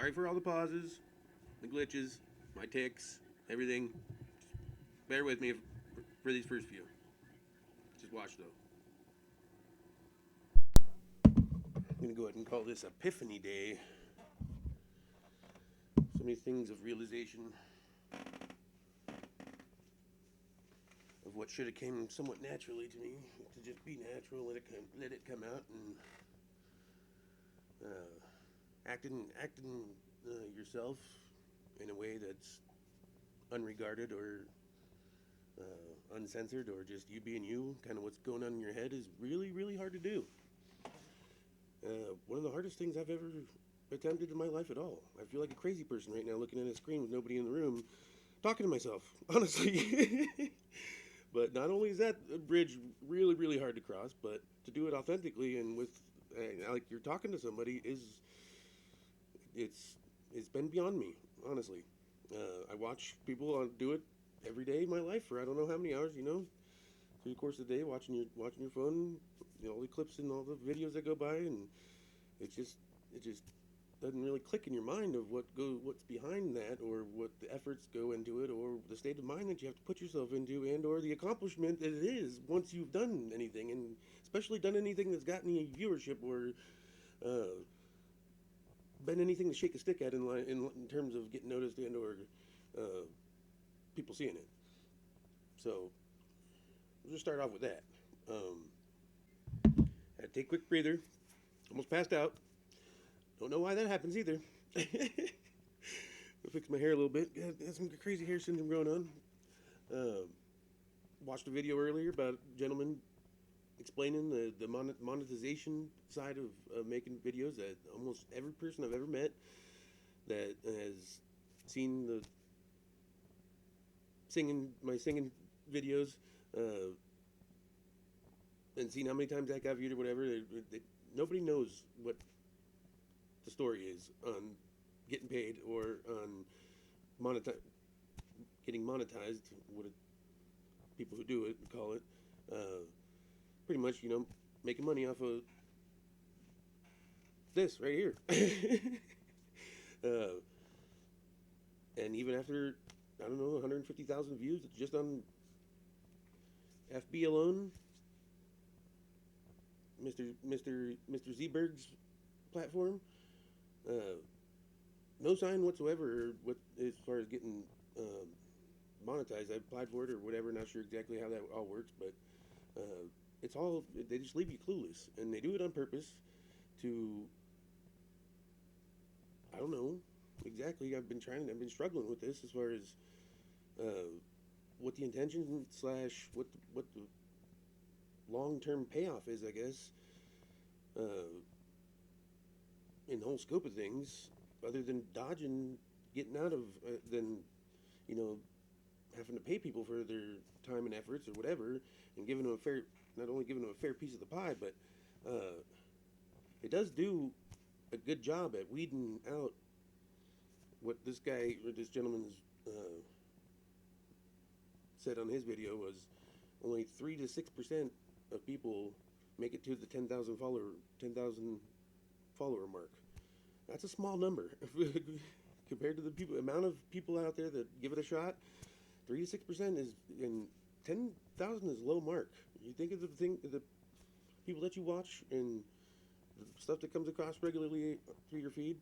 Sorry for all the pauses, the glitches, my ticks, everything. Bear with me for these first few. Just watch though. I'm gonna go ahead and call this Epiphany Day. So many things of realization of what should have came somewhat naturally to me, to just be natural, let it come out, and acting yourself in a way that's unregarded or uncensored, or just you being you, kind of what's going on in your head, is really, really hard to do. One of the hardest things I've ever attempted in my life at all. I feel like a crazy person right now looking at a screen with nobody in the room, talking to myself, honestly. But not only is that a bridge really, really hard to cross, but to do it authentically and with, like you're talking to somebody, it's been beyond me, honestly. I watch people do it every day of my life for I don't know how many hours, through the course of the day, watching your phone, all the clips and all the videos that go by, and it just doesn't really click in your mind of what's behind that, or what the efforts go into it, or the state of mind that you have to put yourself into, and or the accomplishment that it is once you've done anything, and especially done anything that's got any viewership or uh, been anything to shake a stick at in terms of getting noticed and or uh, people seeing it. So we'll just start off with that. Had to take a quick breather. Almost passed out. Don't know why that happens either. I'll fix my hair a little bit. Got some crazy hair syndrome going on. Uh, Watched a video earlier about a gentleman explaining the monetization side of making videos, that almost every person I've ever met that has seen my singing videos, uh, and seen how many times that got viewed or whatever, nobody knows what the story is on getting paid or on monetize, getting monetized. What people who do it call it. Pretty much, making money off of this right here. uh, and even after, I don't know, 150,000 views just on FB alone, Mr. Zberg's platform, uh, no sign whatsoever what as far as getting monetized. I applied for it or whatever. Not sure exactly how that all works, but it's all, they just leave you clueless, and they do it on purpose to, I don't know exactly. I've been struggling with this as far as uh, what the intention slash what the long term payoff is, I guess, uh, in the whole scope of things, other than dodging getting out of, than you know having to pay people for their time and efforts or whatever, and giving them a fair, not only giving them a fair piece of the pie, but uh, it does do a good job at weeding out what this guy or this gentleman's said on his video was only 3 to 6% of people make it to the 10,000 follower mark. That's a small number compared to the amount of people out there that give it a shot. 3 to 6% is, and 10,000 is low mark. You think of the people that you watch and the stuff that comes across regularly through your feed.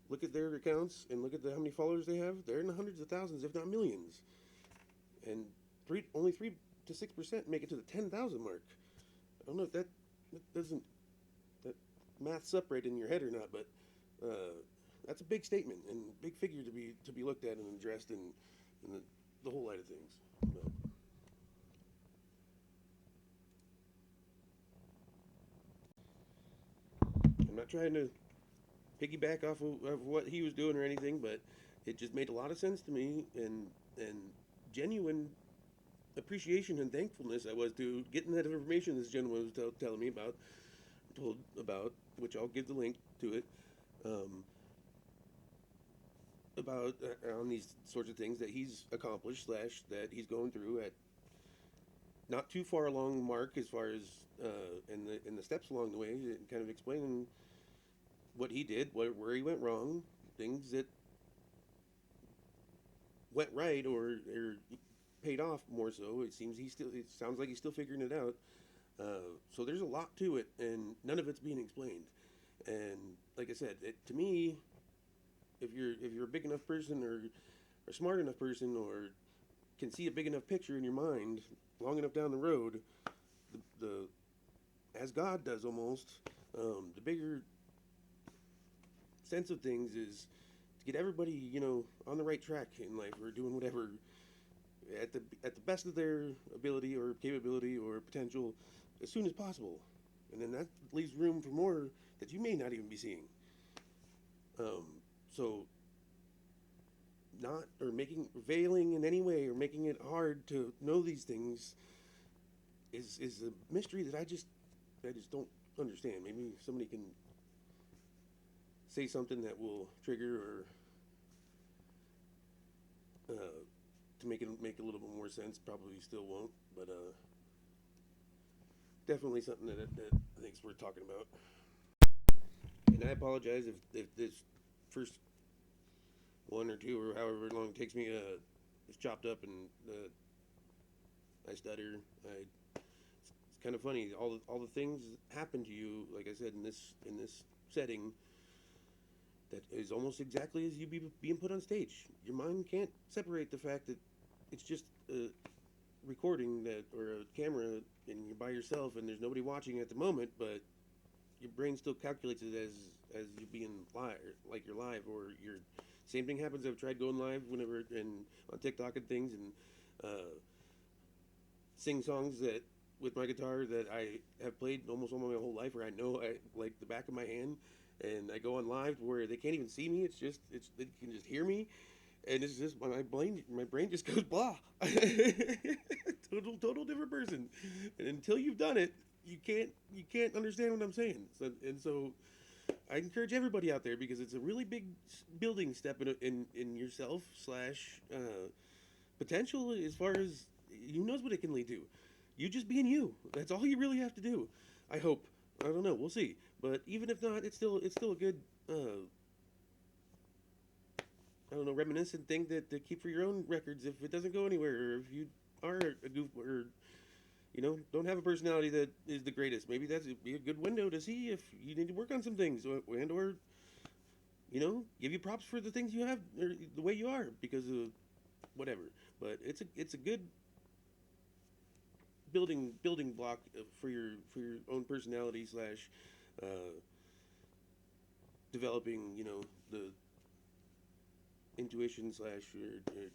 Look at their accounts and look at how many followers they have. They're in the hundreds of thousands, if not millions. And only 3 to 6% make it to the 10,000 mark. I don't know if that doesn't, that math's up right in your head or not, but that's a big statement and big figure to be looked at and addressed in the whole light of things. But I'm not trying to piggyback off of what he was doing or anything, but it just made a lot of sense to me, and genuine appreciation and thankfulness I was to getting that information this gentleman was telling me about, which I'll give the link to it, um, about on these sorts of things that he's accomplished slash that he's going through at not too far along mark as far as in the steps along the way, kind of explaining what he did, where he went wrong, things that went right or paid off more so. It sounds like he's still figuring it out. So there's a lot to it, and none of it's being explained. And like I said, to me, if you're a big enough person or smart enough person or can see a big enough picture in your mind long enough down the road, the as God does almost, the bigger sense of things is to get everybody, on the right track in life or doing whatever at the best of their ability or capability or potential as soon as possible. And then that leaves room for more that you may not even be seeing. So not or making veiling in any way or making it hard to know these things is a mystery that I just don't understand. Maybe somebody can say something that will trigger or to make a little bit more sense. Probably still won't, but definitely something that I think is worth talking about. And I apologize if this first one or two or however long it takes me is chopped up and I stutter. It's kind of funny. All the things happen to you, like I said, in this setting that is almost exactly as you being put on stage. Your mind can't separate the fact that it's just a recording that or a camera and you're by yourself and there's nobody watching at the moment, but your brain still calculates it as you being live, like you're live, or your same thing happens. I've tried going live whenever and on TikTok and things and sing songs that with my guitar that I have played almost all my whole life, or I know I like the back of my hand, and I go on live where they can't even see me. They can just hear me, and it's just my brain just goes blah. Total different person, and until you've done it, you can't understand what I'm saying. So I encourage everybody out there because it's a really big building step in yourself slash potential as far as who knows what it can lead to. You just being you. That's all you really have to do. I hope. I don't know. We'll see. But even if not, it's still a good I don't know, reminiscent thing to keep for your own records if it doesn't go anywhere, or if you are a goof, or don't have a personality that is the greatest. Maybe that's be a good window to see if you need to work on some things, or give you props for the things you have or the way you are because of whatever. But it's a good building block for your own personality slash uh, developing the intuition slash your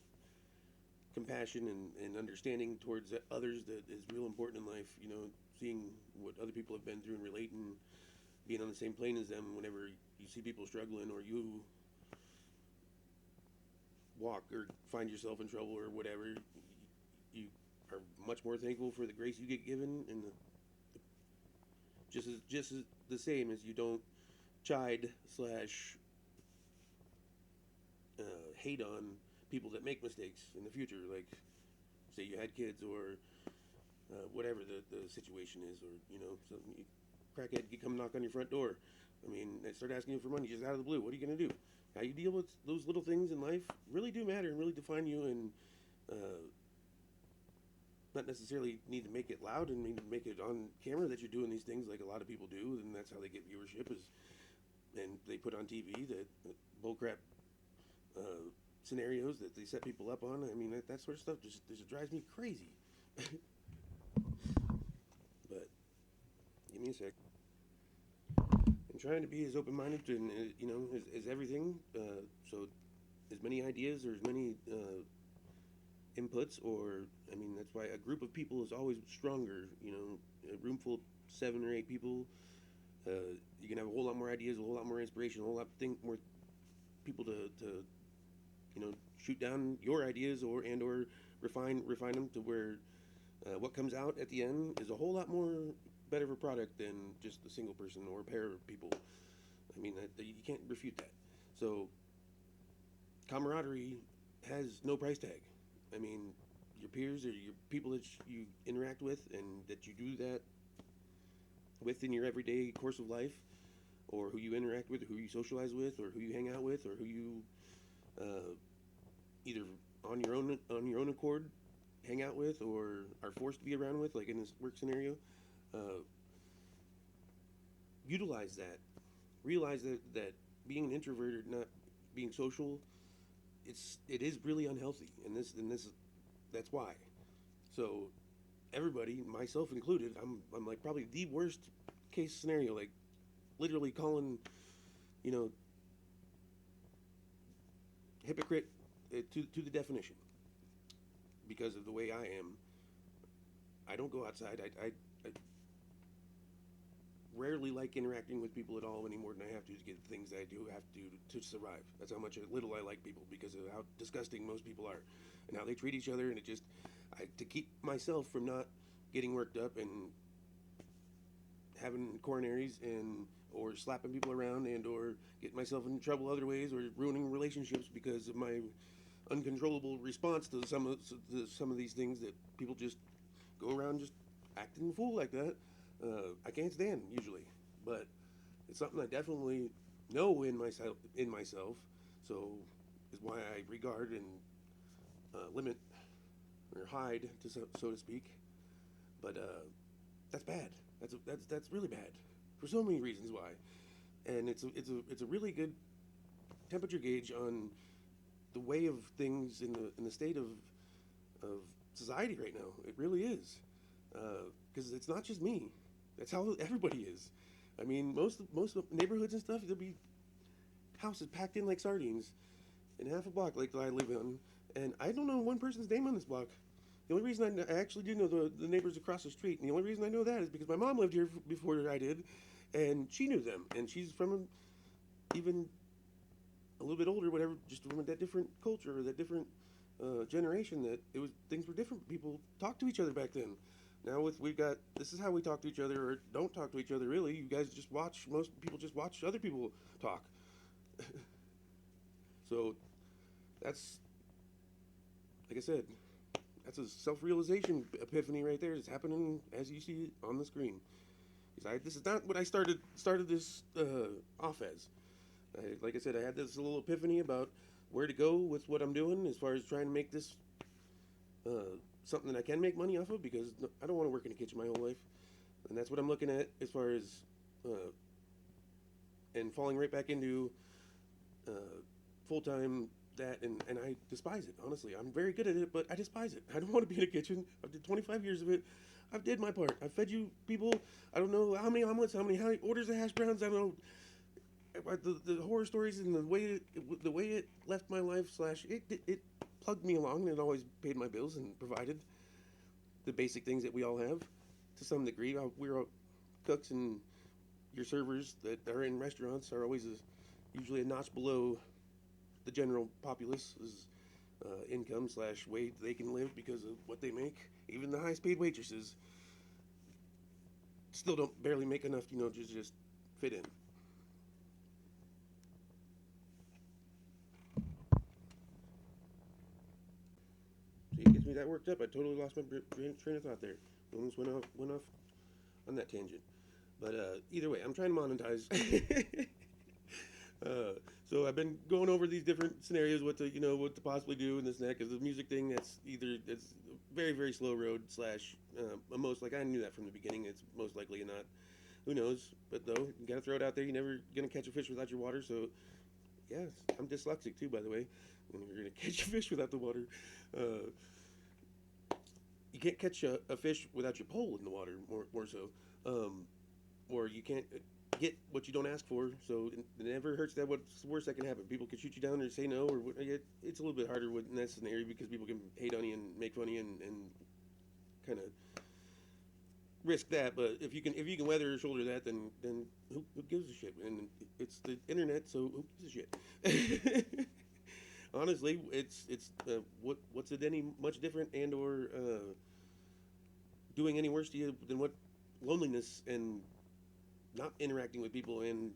compassion and understanding towards others that is real important in life. Seeing what other people have been through and relating, being on the same plane as them whenever you see people struggling or you walk or find yourself in trouble or whatever, you are much more thankful for the grace you get given and just as the same as you don't chide slash hate on people that make mistakes in the future, like say you had kids or whatever the situation is, or some crackhead could come knock on your front door. I mean, they start asking you for money just out of the blue. What are you going to do? How you deal with those little things in life really do matter and really define you, and not necessarily need to make it loud and need to make it on camera that you're doing these things like a lot of people do, and that's how they get viewership and they put on TV that bullcrap scenarios that they set people up on. I mean, that sort of stuff just drives me crazy. But give me a sec. I'm trying to be as open-minded and as everything. So as many ideas or as many inputs, or I mean, that's why a group of people is always stronger. A room full of 7 or 8 people, you can have a whole lot more ideas, a whole lot more inspiration, a whole lot more people to shoot down your ideas or refine them to where what comes out at the end is a whole lot more better of a product than just a single person or a pair of people. I mean, you can't refute that. So camaraderie has no price tag. I mean, your peers or your people that you interact with and that you do that with in your everyday course of life, or who you interact with, or who you socialize with, or who you hang out with, or who you uh, either on your own accord hang out with, or are forced to be around with, like in this work scenario. Uh, Utilize that. Realize that being an introvert or not being social, it is really unhealthy, and this that's why. So everybody, myself included, I'm like probably the worst case scenario, like literally calling, you know, hypocrite to the definition because of the way I am. I don't go outside. I rarely like interacting with people at all any more than I have to get the things that I do have to do to survive. That's how much little I like people because of how disgusting most people are and how they treat each other. And it just, to keep myself from not getting worked up and having coronaries and or slapping people around and or getting myself in trouble other ways or ruining relationships because of my uncontrollable response to some of these things that people just go around just acting a fool like that. I can't stand usually, but it's something I definitely know in myself. So is why I regard and limit or hide, so to speak. But that's bad. That's really bad for so many reasons why. And it's a really good temperature gauge on the way of things in the state of society right now. It really is, because it's not just me. That's how everybody is. I mean, most neighborhoods and stuff, there'll be houses packed in like sardines in half a block like I live in, and I don't know one person's name on this block. The only reason I actually do know the neighbors across the street, and the only reason I know that is because my mom lived here before I did, and she knew them, and she's from even a little bit older, whatever, just from that different culture or that different generation. That it was things were different. People talked to each other back then. Now we've got this is how we talk to each other or don't talk to each other really. You guys just watch. Most people just watch other people talk. So that's like I said, that's a self-realization epiphany right there. It's happening as you see it on the screen. This is not what I started this off as. Like I said, I had this little epiphany about where to go with what I'm doing as far as trying to make this something that I can make money off of because I don't want to work in a kitchen my whole life, and that's what I'm looking at as far as and falling right back into uh, full time that and I despise it honestly. I'm very good at it, but I despise it. I don't want to be in a kitchen. I've did 25 years of it. I've did my part. I've fed you people. I don't know how many omelets, how many orders of hash browns. I don't know the horror stories and the way it left my life slash it plugged me along and it always paid my bills and provided the basic things that we all have to some degree. We're cooks and your servers that are in restaurants are always usually a notch below the general populace's income slash way they can live because of what they make. Even the highest paid waitresses still don't barely make enough, to just fit in. See, it gets me that worked up. I totally lost my train of thought there. Almost went off on that tangent. But either way, I'm trying to monetize. So I've been going over these different scenarios, what to possibly do in this and that. Because the music thing, it's a very very slow road slash most like I knew that from the beginning. It's most likely not. Who knows? But though you gotta throw it out there. You're never gonna catch a fish without your water. So yes, I'm dyslexic too, by the way. And you're gonna catch a fish without the water. Uh, you can't catch a fish without your pole in the water, more so. Or you can't get what you don't ask for. So it never hurts that what's the worst that can happen. People can shoot you down or say no, or it's a little bit harder in that scenario because people can hate on you and make fun of you and kind of risk that. But if you can weather or shoulder that, then who gives a shit? And it's the internet, so who gives a shit? Honestly, it's what's it any much different and or doing any worse to you than what loneliness and not interacting with people and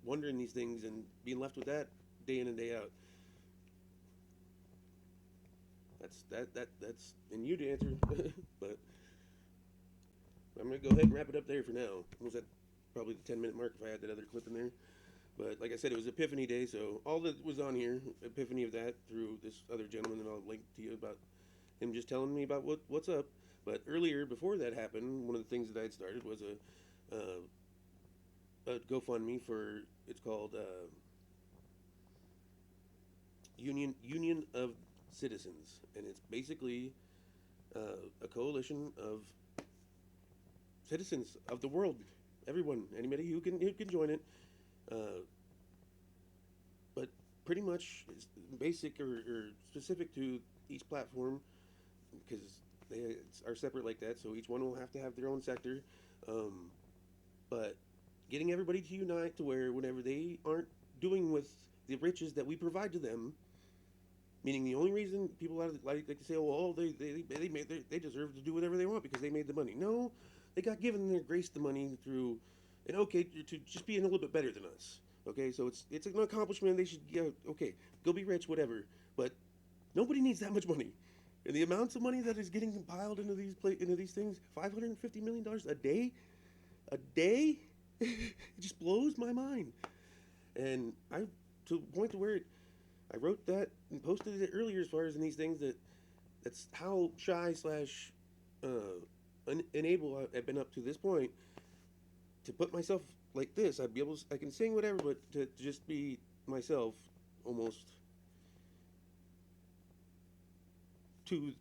wondering these things and being left with that day in and day out. That's in you to answer, but I'm gonna go ahead and wrap it up there for now. What was that probably the 10-minute mark if I had that other clip in there. But like I said, it was Epiphany Day, so all that was on here, epiphany of that through this other gentleman that I'll link to you about him just telling me about what's up. But earlier, before that happened, one of the things that I had started was a GoFundMe for, it's called Union of Citizens, and it's basically a coalition of citizens of the world, everyone, anybody who can join it. But pretty much it's basic or specific to each platform, because they are separate like that, so each one will have to have their own sector. But getting everybody to unite to where whenever they aren't doing with the riches that we provide to them, meaning the only reason people like to say, oh, they deserve to do whatever they want because they made the money. No, they got given their grace the money through, and okay, to just being a little bit better than us. Okay, so it's an accomplishment. They should, yeah, okay, go be rich, whatever. But nobody needs that much money, and the amounts of money that is getting compiled into these things, $550 million a day, it just blows my mind. And to the point to where I wrote that and posted it earlier as far as in these things that's how shy slash unable I've been up to this point to put myself like this. I can sing whatever, but to just be myself almost to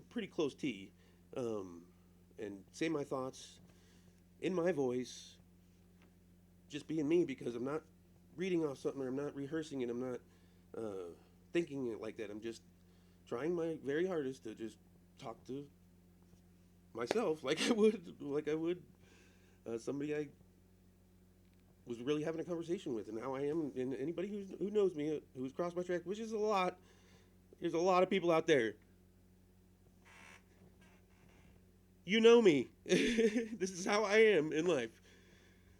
pretty close T, and say my thoughts in my voice, just being me, because I'm not reading off something, or I'm not rehearsing it, I'm not thinking it like that. I'm just trying my very hardest to just talk to myself like I would somebody I was really having a conversation with, and now I am. And anybody who knows me, who's crossed my track, which is a lot. There's a lot of people out there. You know me. This is how I am in life.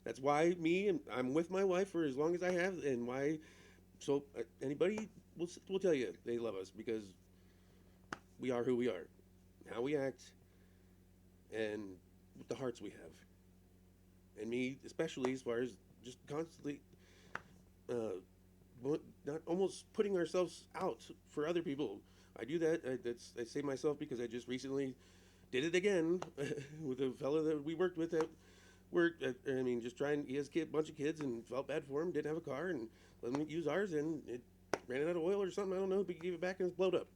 That's why I'm with my wife for as long as I have, and why. So anybody will tell you they love us because we are who we are, how we act, and with the hearts we have. And me, especially, as far as just constantly not almost putting ourselves out for other people. I do that. I say myself because I just recently did it again with a fellow that we worked with at work. I mean, just trying. He has a bunch of kids and felt bad for him. Didn't have a car and let him use ours, and it ran out of oil or something. I don't know. But he gave it back and it's blowed up.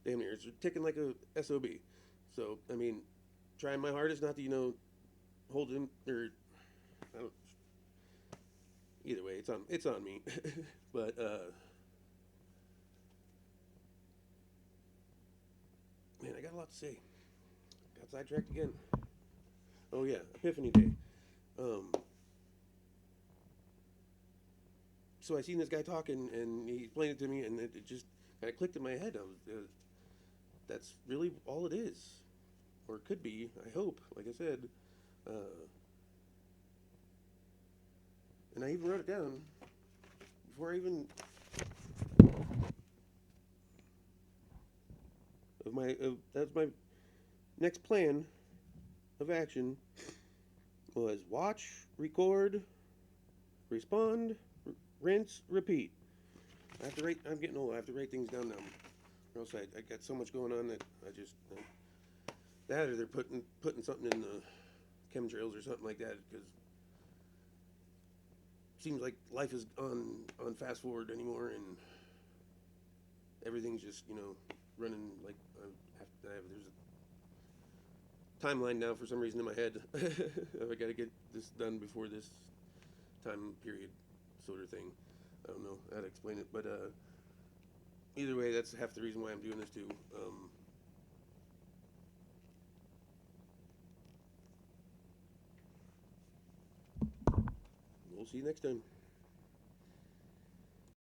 Damn near. It's ticking like a SOB. So I mean, trying my hardest not to hold him or. I don't, either way, it's on me. But man, I got a lot to say. Got sidetracked again. Oh yeah, Epiphany Day. So I seen this guy talking, and he explained it to me, and it just kind of clicked in my head. That's really all it is, or it could be. I hope, like I said. And I even wrote it down before I even that's my next plan of action was watch, record, respond, rinse, repeat. I'm getting old. I have to write things down now, or else I got so much going on that I just that, or they're putting something in the chemtrails or something like that, because seems like life is on fast forward anymore, and everything's just running like there's a timeline now for some reason in my head. I got to get this done before this time period, sort of thing. I don't know how to explain it, but either way, that's half the reason why I'm doing this too. We'll see you next time.